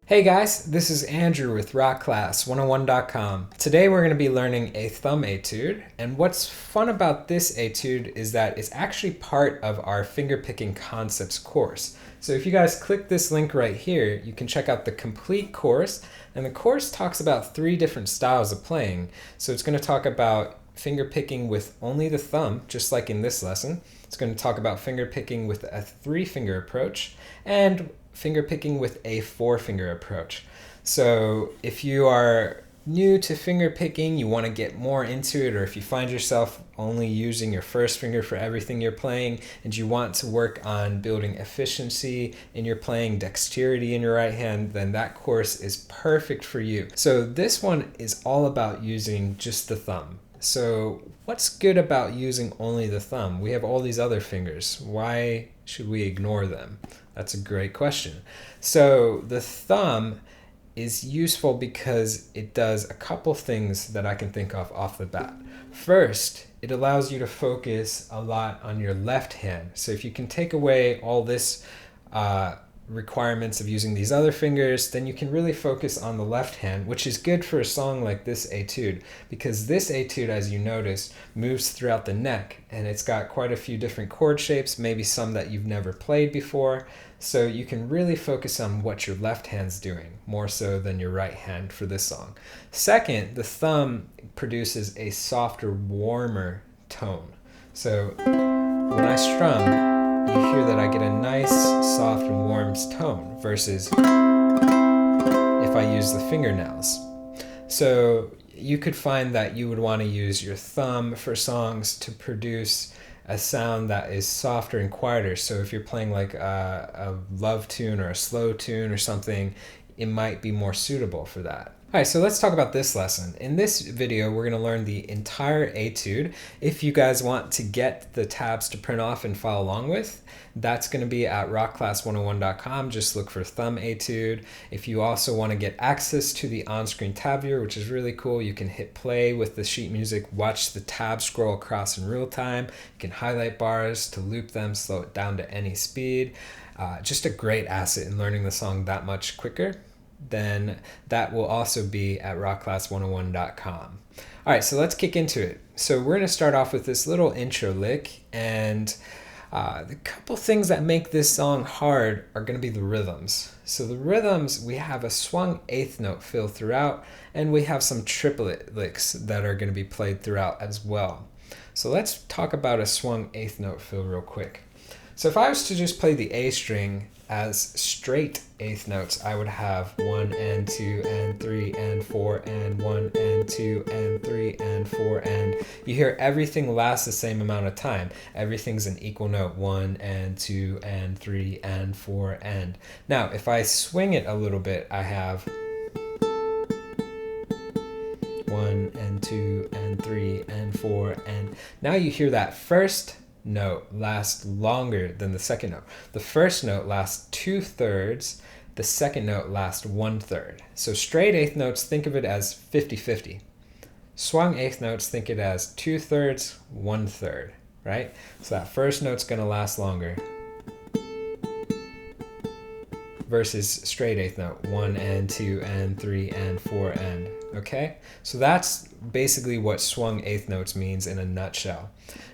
Hey guys, this is Andrew with rockclass101.com. Today we're going to be learning a thumb etude, and what's fun about this etude is that it's actually part of our fingerpicking concepts course. So if you guys click this link right here, you can check out the complete course, and the course talks about 3 different styles of playing. So it's going to talk about fingerpicking with only the thumb, just like in this lesson. It's going to talk about fingerpicking with a 3-finger approach, and fingerpicking with a 4-finger approach. So if you are new to fingerpicking, you want to get more into it, or if you find yourself only using your first finger for everything you're playing, and you want to work on building efficiency in your playing, dexterity in your right hand, then that course is perfect for you. So this one is all about using just the thumb. So what's good about using only the thumb? We have all these other fingers. Why should we ignore them? That's a great question. So the thumb is useful because it does a couple things that I can think of off the bat. First, it allows you to focus a lot on your left hand. So if you can take away all this requirements of using these other fingers, then you can really focus on the left hand, which is good for a song like this etude, because this etude, as you notice, moves throughout the neck, and it's got quite a few different chord shapes, maybe some that you've never played before, so you can really focus on what your left hand's doing, more so than your right hand for this song. Second, the thumb produces a softer, warmer tone. So when I strum, you hear that I get a nice, soft, and warm tone versus if I use the fingernails. So you could find that you would want to use your thumb for songs to produce a sound that is softer and quieter. So if you're playing like a love tune or a slow tune or something, it might be more suitable for that. All right, so let's talk about this lesson. In this video, we're going to learn the entire etude. If you guys want to get the tabs to print off and follow along with, that's going to be at rockclass101.com. Just look for thumb etude. If you also want to get access to the on-screen tab viewer, which is really cool, you can hit play with the sheet music, watch the tab scroll across in real time. You can highlight bars to loop them, slow it down to any speed. Just a great asset in learning the song that much quicker. Then that will also be at rockclass101.com. All right, so let's kick into it. So we're going to start off with this little intro lick, and the couple things that make this song hard are going to be the rhythms. So the rhythms, we have a swung 8th note fill throughout, and we have some triplet licks that are going to be played throughout as well. So let's talk about a swung 8th note fill real quick. So if I was to just play the A string as straight 8th notes, I would have 1 and 2 and 3 and 4 and 1 and 2 and 3 and 4, and you hear everything lasts the same amount of time. Everything's an equal note, 1 and 2 and 3 and 4 and. Now if I swing it a little bit, I have 1 and 2 and 3 and 4, and now you hear that first note lasts longer than the second note. The first note lasts 2/3, the second note lasts 1/3. So straight 8th notes, think of it as 50-50. Swung 8th notes, think it as 2/3, 1/3, right? So that first note's going to last longer versus straight 8th note, 1 and 2 and 3 and 4 and. Okay, so that's basically what swung 8th notes means in a nutshell.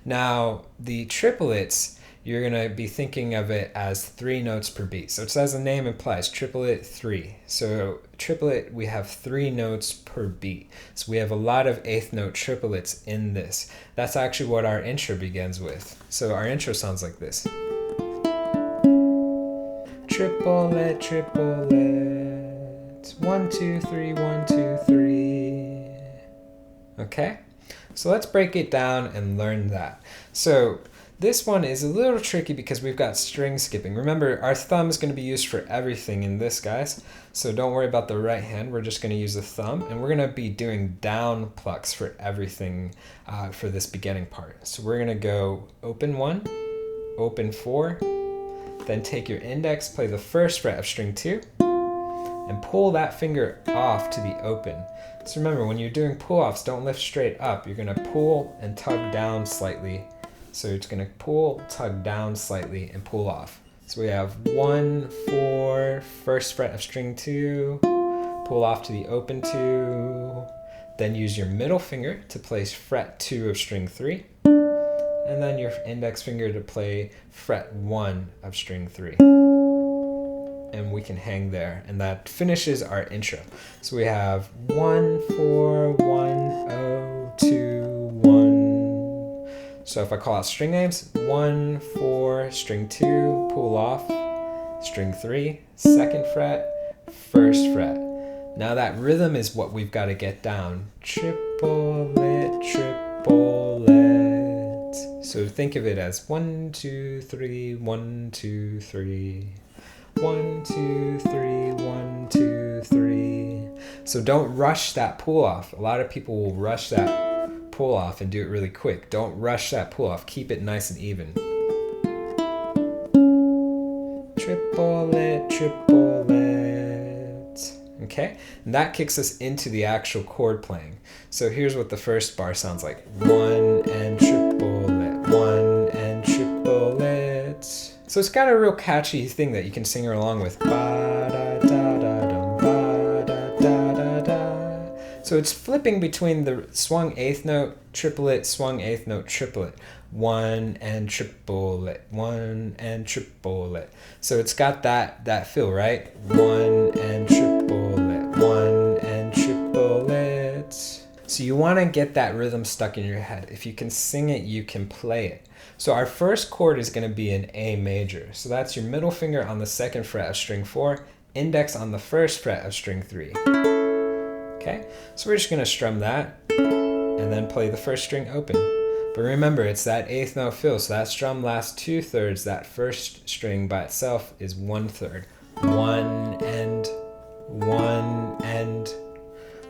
Now the triplets, you're going to be thinking of it as 3 notes per beat. So it's as the name implies, triplet 3. So triplet, we have 3 notes per beat. So we have a lot of 8th note triplets in this. That's actually what our intro begins with. So our intro sounds like this. Triplet, triplet, 1, 2, 3, 1, 2, 3. Okay, so let's break it down and learn that. So this one is a little tricky because we've got string skipping. Remember, our thumb is going to be used for everything in this, guys. So don't worry about the right hand. We're just going to use the thumb, and we're going to be doing down plucks for everything for this beginning part. So we're going to go open 1, open 4, then take your index, play the first fret of string 2, and pull that finger off to the open. So remember, when you're doing pull-offs, don't lift straight up. You're going to pull and tug down slightly. So it's going to pull, tug down slightly, and pull off. So we have 1, 4, first fret of string 2, pull off to the open 2, then use your middle finger to place fret 2 of string 3, and then your index finger to play fret 1 of string 3. And we can hang there, and that finishes our intro. So we have 1, 4, 1, 0, 2, 1. So if I call out string names, 1, 4, string 2, pull off, string 3, second fret, first fret. Now that rhythm is what we've got to get down. Triplet, triplet. So think of it as 1, 2, 3, 1, 2, 3. 1, 2, 3, 1, 2, 3. So don't rush that pull off. A lot of people will rush that pull off and do it really quick. Don't rush that pull off. Keep it nice and even. Triplet, triplet. Okay? And that kicks us into the actual chord playing. So here's what the first bar sounds like. 1 and triplet, 1 and triplet. So it's got a real catchy thing that you can sing along with. So it's flipping between the swung eighth note, triplet, swung eighth note, triplet. 1 and triplet, 1 and triplet. So it's got that feel, right? 1 and triplet, 1 and triplet. So you want to get that rhythm stuck in your head. If you can sing it, you can play it. So our first chord is going to be an A major. So that's your middle finger on the second fret of string 4, index on the first fret of string 3. Okay, so we're just going to strum that and then play the first string open. But remember, it's that eighth note fill, so that strum lasts 2/3. That first string by itself is 1/3. 1 and 1 and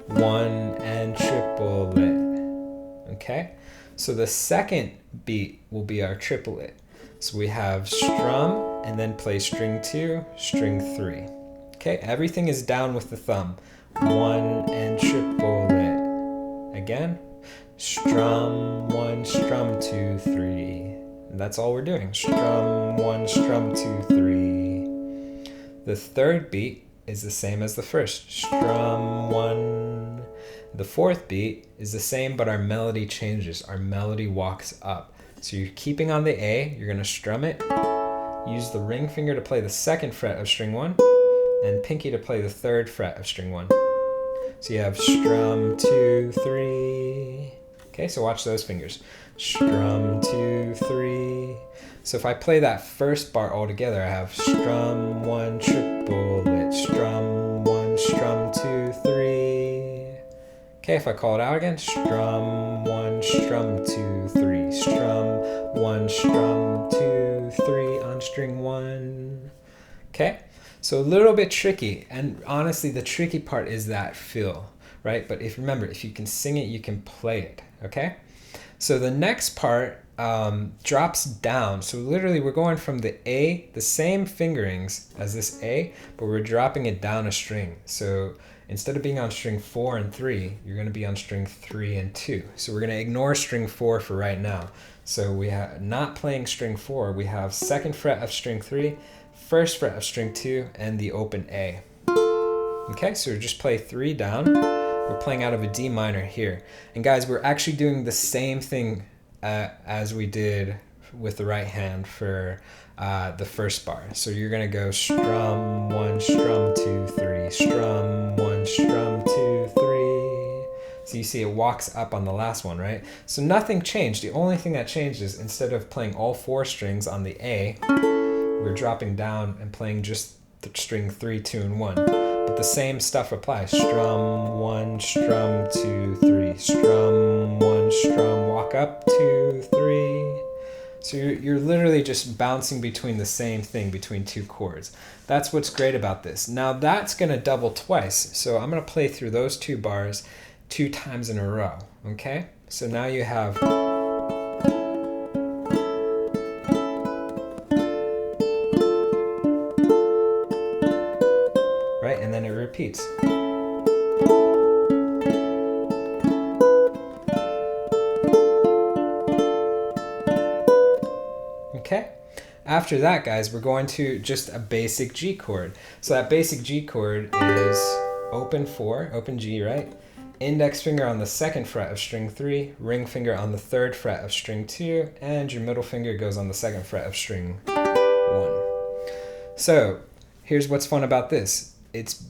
1 and triplet. Okay? So the second beat will be our triplet. So we have strum and then play string 2, string 3. Okay, everything is down with the thumb. 1 and triplet. Again, strum 1, strum 2, 3. And that's all we're doing. Strum 1, strum 2, 3. The third beat is the same as the first. Strum 1. The fourth beat is the same, but our melody changes. Our melody walks up. So you're keeping on the A, you're going to strum it, use the ring finger to play the second fret of string 1, and pinky to play the third fret of string 1. So you have strum 2, 3. Okay, so watch those fingers. Strum 2, 3. So if I play that first bar all together, I have strum 1, triplet, strum 1, strum 2, 3. Okay, if I call it out again, strum 1, strum 2, 3, strum 1, strum 2, 3 on string 1. Okay, so a little bit tricky, and honestly the tricky part is that feel, right? But remember, if you can sing it, you can play it, okay? So the next part drops down. So literally we're going from the A, the same fingerings as this A, but we're dropping it down a string. So instead of being on string 4 and 3, you're going to be on string 3 and 2. So we're going to ignore string 4 for right now. So we have not playing string 4, we have second fret of string 3, first fret of string 2, and the open A. Okay, so we just play 3 down. We're playing out of a D minor here. And guys, we're actually doing the same thing as we did with the right hand for the first bar. So you're going to go strum 1, strum 2, 3, strum 1, strum 2, 3. So you see it walks up on the last one, right? So nothing changed. The only thing that changed is instead of playing all 4 strings on the A, we're dropping down and playing just the string 3, 2, and 1. But the same stuff applies. Strum 1, strum 2, 3, strum 1, strum, walk up 2, 3. So you're literally just bouncing between the same thing, between 2 chords. That's what's great about this. Now that's going to double twice. So I'm going to play through those 2 bars 2 times in a row. Okay? So now you have... right? And then it repeats. Okay? After that, guys, we're going to just a basic G chord. So that basic G chord is open 4, open G, right? Index finger on the 2nd fret of string 3, ring finger on the 3rd fret of string 2, and your middle finger goes on the 2nd fret of string 1. So here's what's fun about this. It's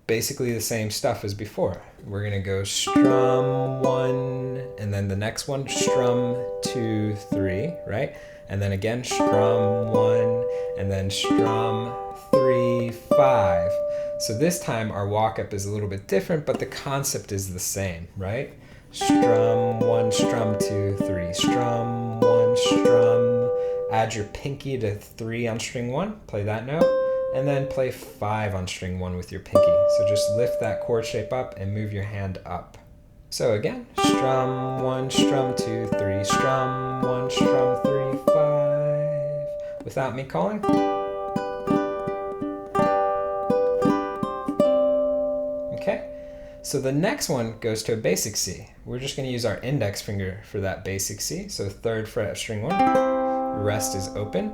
basically the same stuff as before. We're gonna go strum 1, and then the next one, strum 2, 3, right? And then again, strum 1, and then strum 3, 5. So this time our walk-up is a little bit different, but the concept is the same, right? Strum 1, strum 2, 3, strum 1, strum. Add your pinky to 3 on string 1, play that note, and then play 5 on string 1 with your pinky. So just lift that chord shape up and move your hand up. So again, strum 1, strum 2, 3, strum 1, strum 3, 5. Without me calling. Okay, so the next one goes to a basic C. We're just going to use our index finger for that basic C. So 3rd fret of string 1, the rest is open.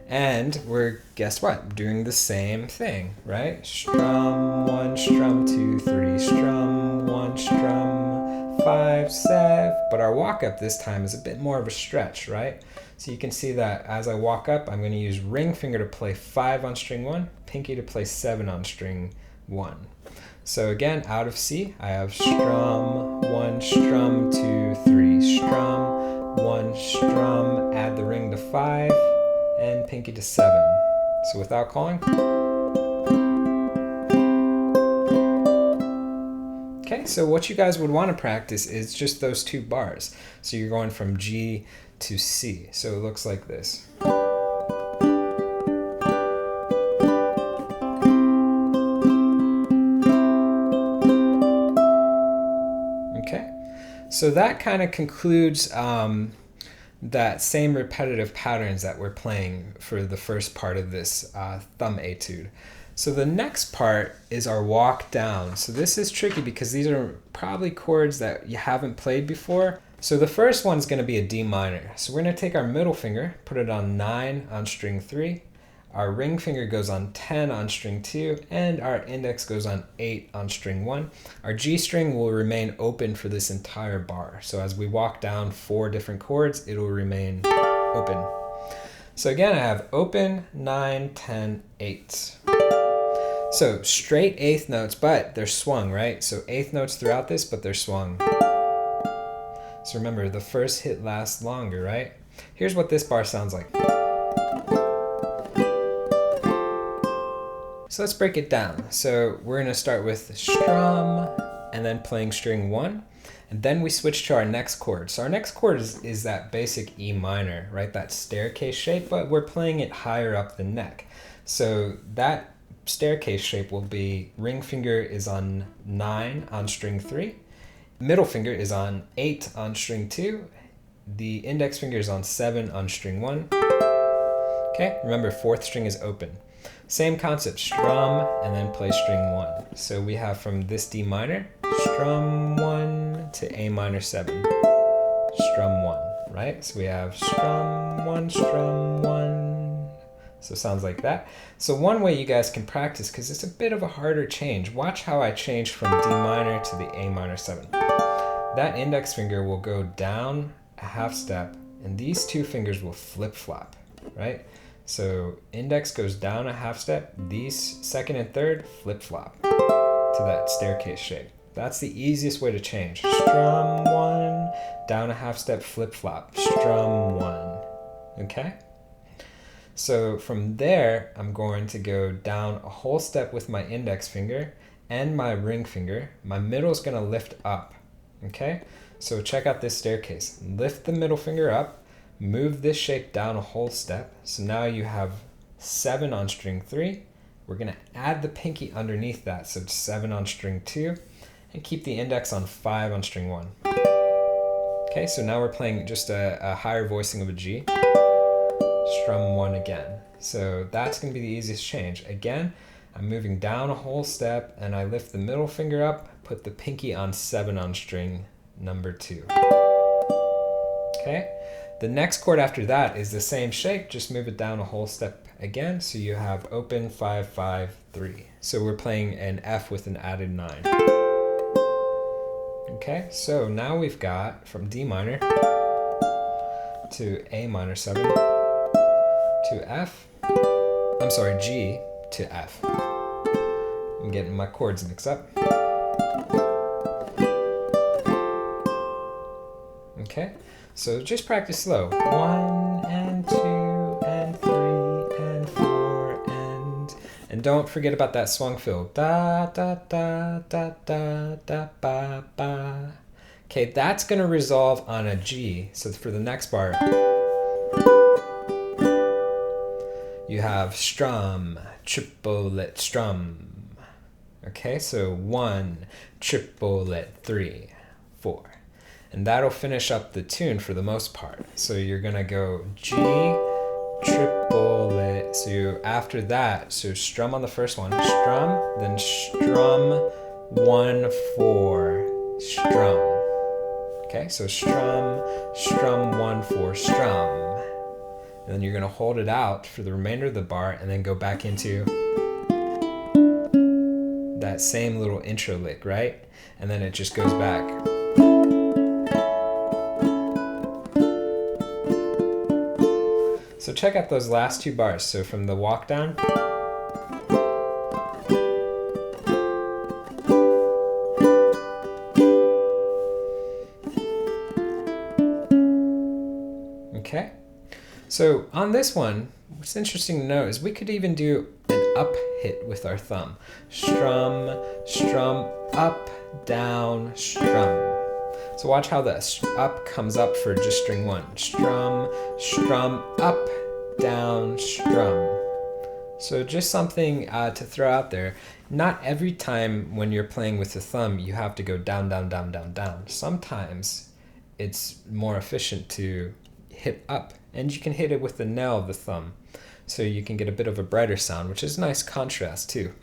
And we're, guess what, doing the same thing, right? Strum 1, strum 2, 3, strum 1, strum 5, 7. But our walk up this time is a bit more of a stretch, right? So you can see that as I walk up, I'm going to use ring finger to play 5 on string 1, pinky to play 7 on string 1. So again, out of C, I have strum 1, strum 2, 3, strum 1, strum, add the ring to 5, and pinky to 7. So without calling. Okay, so what you guys would want to practice is just those 2 bars. So you're going from G to C. So it looks like this. Okay, so that kind of concludes that same repetitive patterns that we're playing for the first part of this thumb etude. So the next part is our walk down. So this is tricky because these are probably chords that you haven't played before. So the first one's going to be a D minor. So we're going to take our middle finger, put it on 9 on string 3. Our ring finger goes on 10 on string 2, and our index goes on 8 on string 1. Our G string will remain open for this entire bar. So as we walk down 4 different chords, it'll remain open. So again, I have open, 9, 10, 8. So straight 8th notes, but they're swung, right? So 8th notes throughout this, but they're swung. So remember, the first hit lasts longer, right? Here's what this bar sounds like. So let's break it down. So we're going to start with strum and then playing string 1. And then we switch to our next chord. So our next chord is that basic E minor, right? That staircase shape, but we're playing it higher up the neck. So that staircase shape will be ring finger is on 9 on string 3. Middle finger is on 8 on string 2. The index finger is on 7 on string 1. Okay, remember 4th string is open. Same concept, strum and then play string 1. So we have from this D minor, strum 1 to A minor 7, strum 1, right? So we have strum 1, strum 1. So it sounds like that. So one way you guys can practice, because it's a bit of a harder change, watch how I change from D minor to the A minor 7. That index finger will go down a half step, and these 2 fingers will flip-flop, right? So index goes down a half step, these 2nd and 3rd flip-flop to that staircase shape. That's the easiest way to change. Strum 1, down a half step, flip-flop, strum 1, okay? So from there, I'm going to go down a whole step with my index finger and my ring finger. My middle is going to lift up, okay? So check out this staircase. Lift the middle finger up, move this shape down a whole step. So now you have 7 on string 3. We're going to add the pinky underneath that, so it's 7 on string 2, and keep the index on 5 on string 1. Okay, so now we're playing just a higher voicing of a G. Strum 1 again. So that's going to be the easiest change. Again, I'm moving down a whole step, and I lift the middle finger up, put the pinky on 7 on string number 2. Okay, The next chord after that is the same shape, just move it down a whole step again. So you have open 5, 5, 3. So we're playing an F with an added 9. Okay, so now we've got from D minor to A minor 7 to F. I'm sorry, G to F. I'm getting my chords mixed up. Okay, so just practice slow. 1 and 2 and 3 and 4 and don't forget about that swung fill. Da da da da da da ba ba. Okay, that's gonna resolve on a G. So for the next bar, you have strum, triplet, strum. Okay, so 1, triplet, 3, 4. And that'll finish up the tune for the most part. So you're gonna go G, triplet. So after that, so strum on the first one, strum, then strum, 1, 4, strum. Okay, so strum, strum, 1, 4, strum. And then you're gonna hold it out for the remainder of the bar and then go back into that same little intro lick, right? And then it just goes back. So check out those last 2 bars. So from the walk down, okay? So on this one, what's interesting to note is we could even do an up hit with our thumb. Strum, strum, up, down, strum. So watch how the up comes up for just string 1. Strum, strum, up, down, strum. So just something to throw out there. Not every time when you're playing with the thumb, you have to go down, down, down, down, down. Sometimes it's more efficient to hit up, and you can hit it with the nail of the thumb. So you can get a bit of a brighter sound, which is a nice contrast too.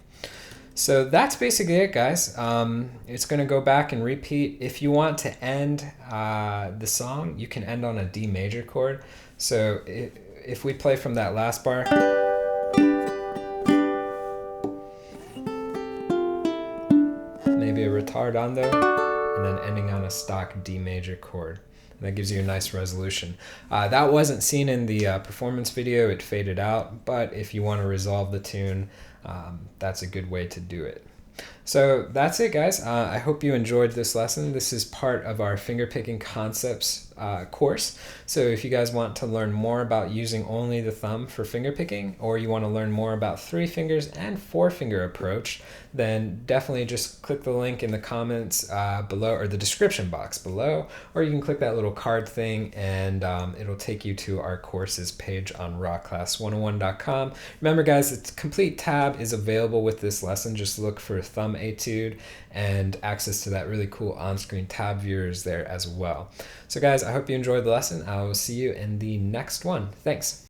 So that's basically it, guys. It's going to go back and repeat. If you want to end the song, you can end on a D major chord. So if we play from that last bar, maybe a retardando, and then ending on a stock D major chord. That gives you a nice resolution. That wasn't seen in the performance video, it faded out, but if you want to resolve the tune, that's a good way to do it. So that's it, guys. I hope you enjoyed this lesson. This is part of our fingerpicking concepts course. So if you guys want to learn more about using only the thumb for fingerpicking, or you want to learn more about 3 fingers and 4 finger approach, then definitely just click the link in the comments below, or the description box below, or you can click that little card thing and it'll take you to our courses page on rockclass101.com. Remember, guys, the complete tab is available with this lesson. Just look for thumb etude, and access to that really cool on-screen tab viewer is there as well. So guys, I hope you enjoyed the lesson. I will see you in the next one. Thanks.